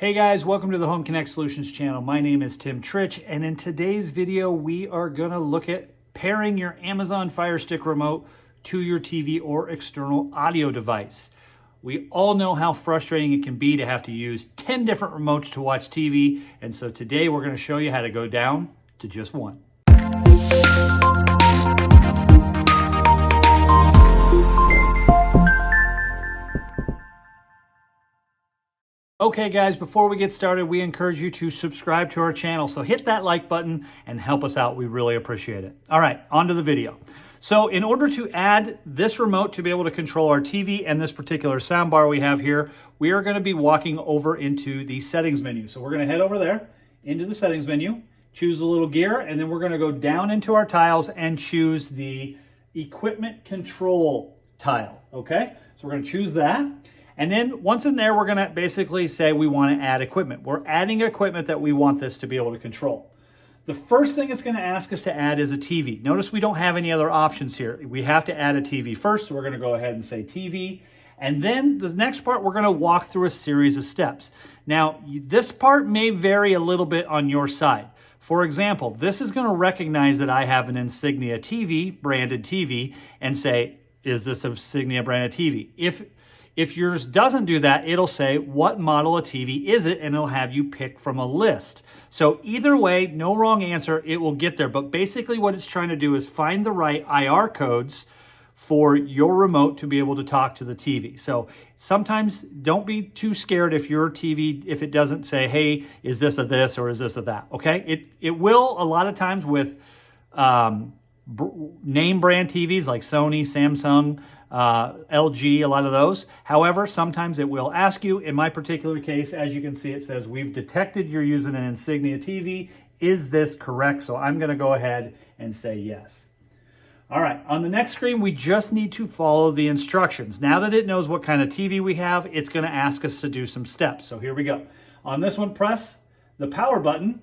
Hey guys, welcome to the Home Connect Solutions channel. My name is Tim Trich, and in today's video, we are gonna look at pairing your Amazon Fire Stick remote to your TV or external audio device. We all know how frustrating it can be to have to use 10 different remotes to watch TV, and so today we're gonna show you how to go down to just one. Okay guys, before we get started, we encourage you to subscribe to our channel. So hit that like button and help us out. We really appreciate it. All right, on to the video. So in order to add this remote to be able to control our TV and this particular soundbar we have here, we are gonna be walking over into the settings menu. So we're gonna head over there into the settings menu, choose the little gear, and then we're gonna go down into our tiles and choose the equipment control tile, okay? So we're gonna choose that. And then once in there, we're gonna basically say we wanna add equipment. We're adding equipment that we want this to be able to control. The first thing it's gonna ask us to add is a TV. Notice we don't have any other options here. We have to add a TV first, so we're gonna go ahead and say TV. And then the next part, we're gonna walk through a series of steps. Now, this part may vary a little bit on your side. For example, this is gonna recognize that I have an Insignia TV, branded TV, and say, is this a Insignia branded TV? If yours doesn't do that, it'll say, what model of TV is it? And it'll have you pick from a list. So either way, no wrong answer, it will get there. But basically what it's trying to do is find the right IR codes for your remote to be able to talk to the TV. So sometimes don't be too scared if your TV, if it doesn't say, hey, is this a this or is this a that, okay? It will a lot of times with name brand TVs like Sony, Samsung, LG, a lot of those. However, sometimes it will ask you. In my particular case, as you can see, it says, we've detected you're using an Insignia TV. Is this correct? So I'm gonna go ahead and say yes. All right, on the next screen, we just need to follow the instructions. Now that it knows what kind of TV we have, it's gonna ask us to do some steps. So here we go. On this one, press the power button,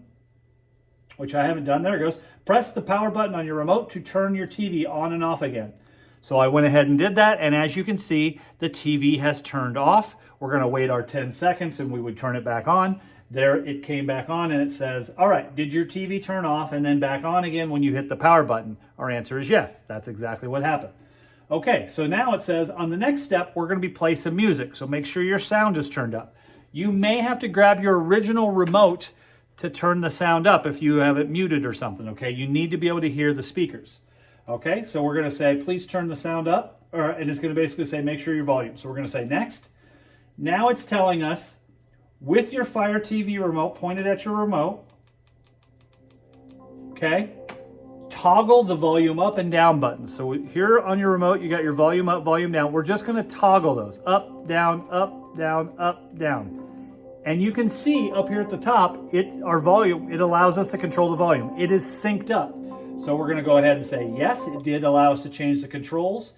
which I haven't done, there it goes. Press the power button on your remote to turn your TV on and off again. So I went ahead and did that, and as you can see, the TV has turned off. We're gonna wait our 10 seconds and we would turn it back on. There it came back on and it says, all right, did your TV turn off and then back on again when you hit the power button? Our answer is yes, that's exactly what happened. Okay, so now it says on the next step, we're gonna be play some music, so make sure your sound is turned up. You may have to grab your original remote to turn the sound up if you have it muted or something, okay? You need to be able to hear the speakers. Okay, so we're gonna say, please turn the sound up, and it's gonna basically say, make sure your volume. So we're gonna say next. Now it's telling us, with your Fire TV remote pointed at your remote, okay, toggle the volume up and down buttons. So here on your remote, you got your volume up, volume down. We're just gonna toggle those, up, down, up, down, up, down. And you can see up here at the top, our volume, it allows us to control the volume. It is synced up. So we're gonna go ahead and say, yes, it did allow us to change the controls.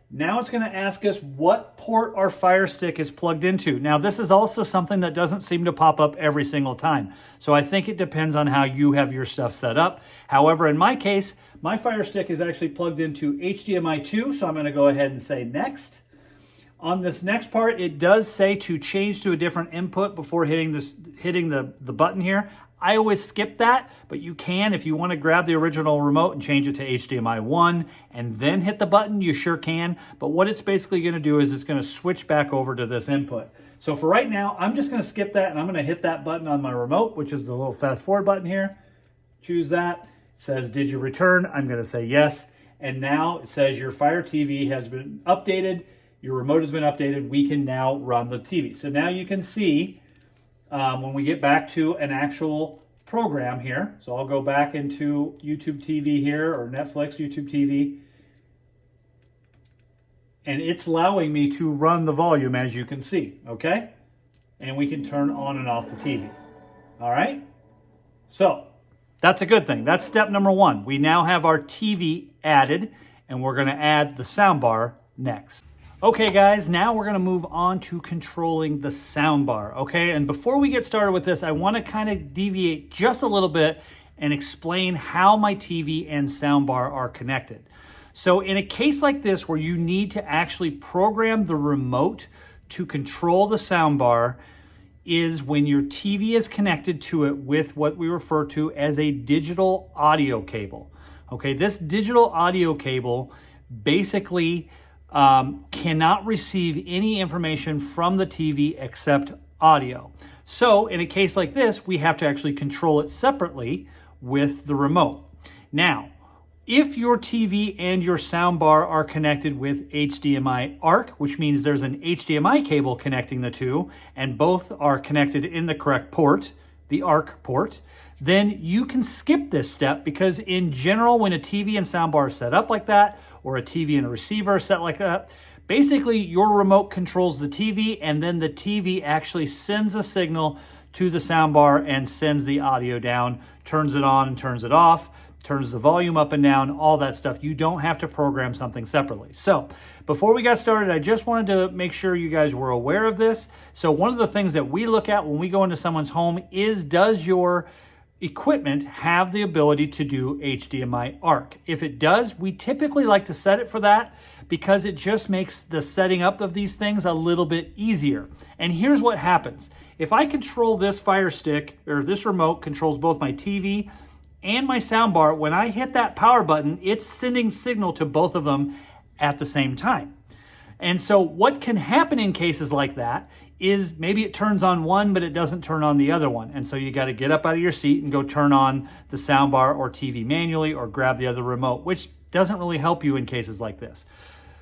Now it's gonna ask us what port our Fire Stick is plugged into. Now this is also something that doesn't seem to pop up every single time. So I think it depends on how you have your stuff set up. However, in my case, my Fire Stick is actually plugged into HDMI 2, so I'm gonna go ahead and say next. On this next part, it does say to change to a different input before hitting the button here. I always skip that, but you can if you want to grab the original remote and change it to HDMI 1 and then hit the button, you sure can. But what it's basically going to do is it's going to switch back over to this input. So for right now, I'm just going to skip that and I'm going to hit that button on my remote, which is the little fast forward button here. Choose that. It says, did you return? I'm going to say yes. And now it says your Fire TV has been updated. Your remote has been updated. We can now run the TV. So now you can see when we get back to an actual program here. So I'll go back into YouTube TV here, or Netflix, YouTube TV. And it's allowing me to run the volume, as you can see, okay? And we can turn on and off the TV, all right? So that's a good thing. That's step number one. We now have our TV added, and we're gonna add the soundbar next. Okay guys, now we're gonna move on to controlling the soundbar, okay? And before we get started with this, I wanna kind of deviate just a little bit and explain how my TV and soundbar are connected. So in a case like this where you need to actually program the remote to control the soundbar, is when your TV is connected to it with what we refer to as a digital audio cable. Okay, this digital audio cable basically cannot receive any information from the TV except audio. So in a case like this, we have to actually control it separately with the remote. Now, if your TV and your soundbar are connected with HDMI ARC, which means there's an HDMI cable connecting the two, and both are connected in the correct port, the ARC port, then you can skip this step, because in general, when a TV and soundbar is set up like that, or a TV and a receiver are set like that, basically your remote controls the TV, and then the TV actually sends a signal to the soundbar and sends the audio down, turns it on and turns it off, turns the volume up and down, all that stuff. You don't have to program something separately. So before we got started, I just wanted to make sure you guys were aware of this. So one of the things that we look at when we go into someone's home is, does your equipment have the ability to do HDMI ARC? If it does, we typically like to set it for that, because it just makes the setting up of these things a little bit easier. And here's what happens. If I control this Fire Stick, or this remote controls both my TV and my soundbar, when I hit that power button, it's sending signal to both of them at the same time. And so what can happen in cases like that is maybe it turns on one, but it doesn't turn on the other one. And so you got to get up out of your seat and go turn on the soundbar or TV manually, or grab the other remote, which doesn't really help you in cases like this.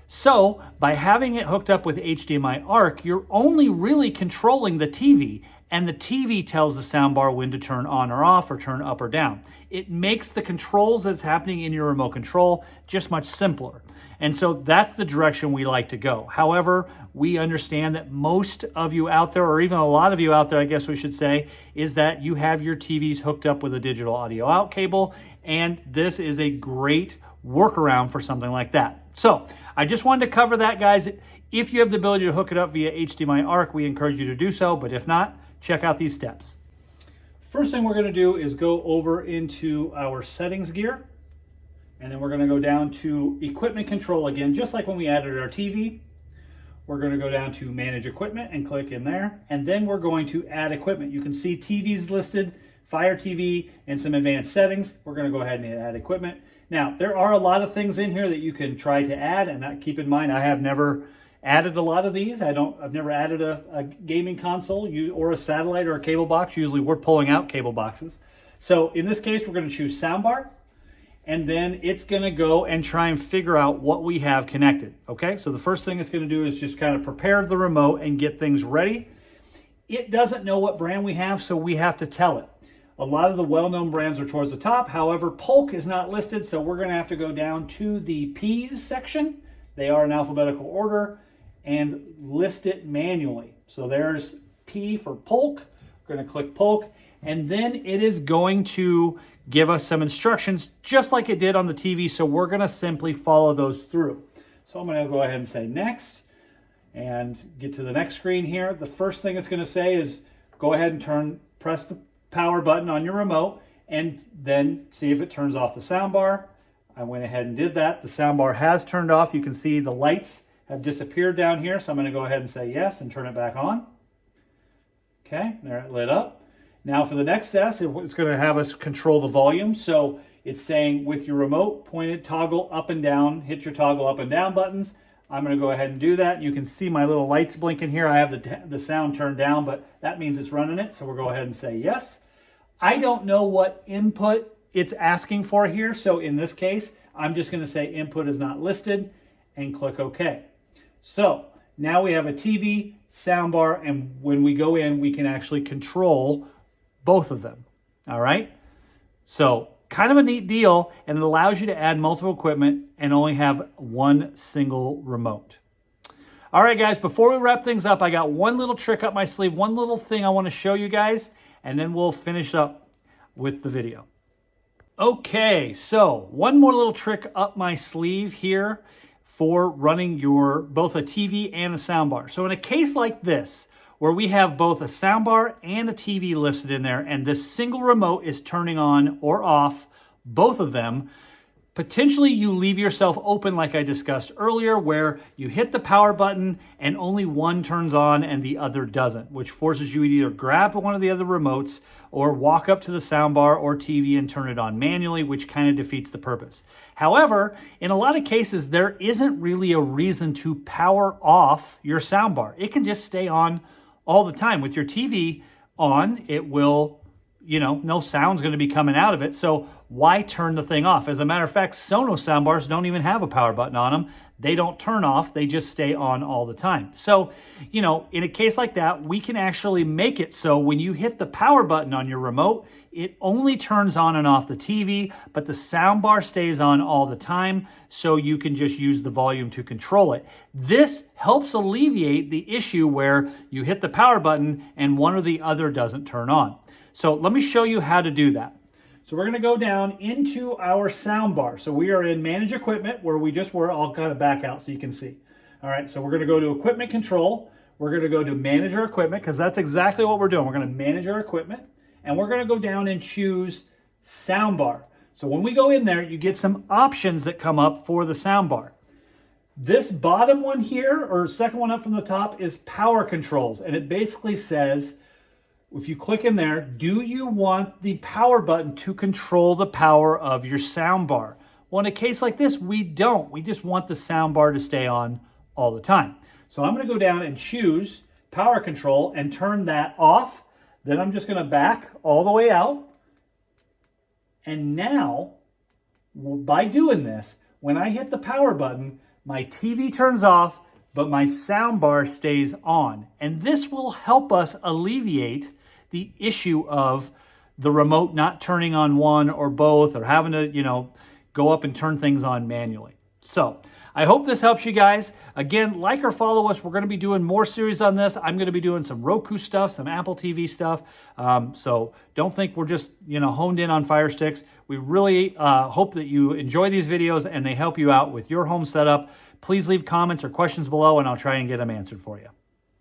So by having it hooked up with HDMI ARC, you're only really controlling the TV, and the TV tells the soundbar when to turn on or off, or turn up or down. It makes the controls that's happening in your remote control just much simpler. And so that's the direction we like to go. However, we understand that most of you out there, or even a lot of you out there, I guess we should say, is that you have your TVs hooked up with a digital audio out cable, and this is a great workaround for something like that. So I just wanted to cover that, guys. If you have the ability to hook it up via HDMI ARC, we encourage you to do so, but if not, check out these steps. First thing we're going to do is go over into our settings gear, and then we're going to go down to equipment control again, just like when we added our TV. We're going to go down to manage equipment and click in there, and then we're going to add equipment. You can see TVs listed, Fire TV, and some advanced settings. We're going to go ahead and add equipment. Now, there are a lot of things in here that you can try to add, and keep in mind, I have never added a lot of these. I've never added a gaming console or a satellite or a cable box. Usually we're pulling out cable boxes. So in this case, we're going to choose soundbar, and then it's going to go and try and figure out what we have connected. Okay, so the first thing it's going to do is just kind of prepare the remote and get things ready. It doesn't know what brand we have, so we have to tell it. A lot of the well-known brands are towards the top. However, Polk is not listed, so we're going to have to go down to the P's section. They are in alphabetical order, and list it manually. So there's P for Polk. We're going to click Polk, and then it is going to give us some instructions just like it did on the TV. So we're going to simply follow those through. So I'm going to go ahead and say next and get to the next screen here. The first thing it's going to say is go ahead and press the power button on your remote, and then see if it turns off the soundbar. I went ahead and did that. The soundbar has turned off. You can see the lights have disappeared down here, so I'm going to go ahead and say yes and turn it back on. Okay, there it lit up. Now for the next test, it's going to have us control the volume. So it's saying with your remote, pointed toggle up and down, hit your toggle up and down buttons. I'm going to go ahead and do that. You can see my little lights blinking here. I have the sound turned down, but that means it's running it. So we'll go ahead and say yes. I don't know what input it's asking for here. So in this case, I'm just going to say input is not listed and click OK. So now we have a TV, soundbar, and when we go in, we can actually control both of them. All right. So kind of a neat deal, and it allows you to add multiple equipment and only have one single remote. All right, guys, before we wrap things up, I got one little trick up my sleeve, one little thing I want to show you guys, and then we'll finish up with the video. Okay, so one more little trick up my sleeve here for running both a TV and a soundbar. So in a case like this, where we have both a soundbar and a TV listed in there, and this single remote is turning on or off both of them, Potentially you leave yourself open like I discussed earlier, where you hit the power button and only one turns on and the other doesn't, which forces you to either grab one of the other remotes or walk up to the soundbar or TV and turn it on manually, which kind of defeats the purpose. However, in a lot of cases, there isn't really a reason to power off your soundbar. It can just stay on all the time. With your TV on, it will, no sound's going to be coming out of it. So why turn the thing off? As a matter of fact, Sonos soundbars don't even have a power button on them. They don't turn off. They just stay on all the time. So, in a case like that, we can actually make it so when you hit the power button on your remote, it only turns on and off the TV, but the soundbar stays on all the time, so you can just use the volume to control it. This helps alleviate the issue where you hit the power button and one or the other doesn't turn on. So let me show you how to do that. So we're going to go down into our soundbar. So we are in Manage Equipment, where we just were. I'll kind of back out so you can see. All right, so we're going to go to Equipment Control. We're going to go to Manage Our Equipment, because that's exactly what we're doing. We're going to manage our equipment, and we're going to go down and choose Soundbar. So when we go in there, you get some options that come up for the soundbar. This bottom one here, or second one up from the top, is Power Controls, and it basically says, if you click in there, do you want the power button to control the power of your soundbar? Well, in a case like this, we don't. We just want the soundbar to stay on all the time. So I'm going to go down and choose Power Control and turn that off. Then I'm just going to back all the way out. And now, by doing this, when I hit the power button, my TV turns off, but my soundbar stays on. And this will help us alleviate the issue of the remote not turning on one or both, or having to, go up and turn things on manually. So I hope this helps you guys. Again, like or follow us. We're going to be doing more series on this. I'm going to be doing some Roku stuff, some Apple TV stuff. So don't think we're just, honed in on Fire Sticks. We really hope that you enjoy these videos and they help you out with your home setup. Please leave comments or questions below, and I'll try and get them answered for you.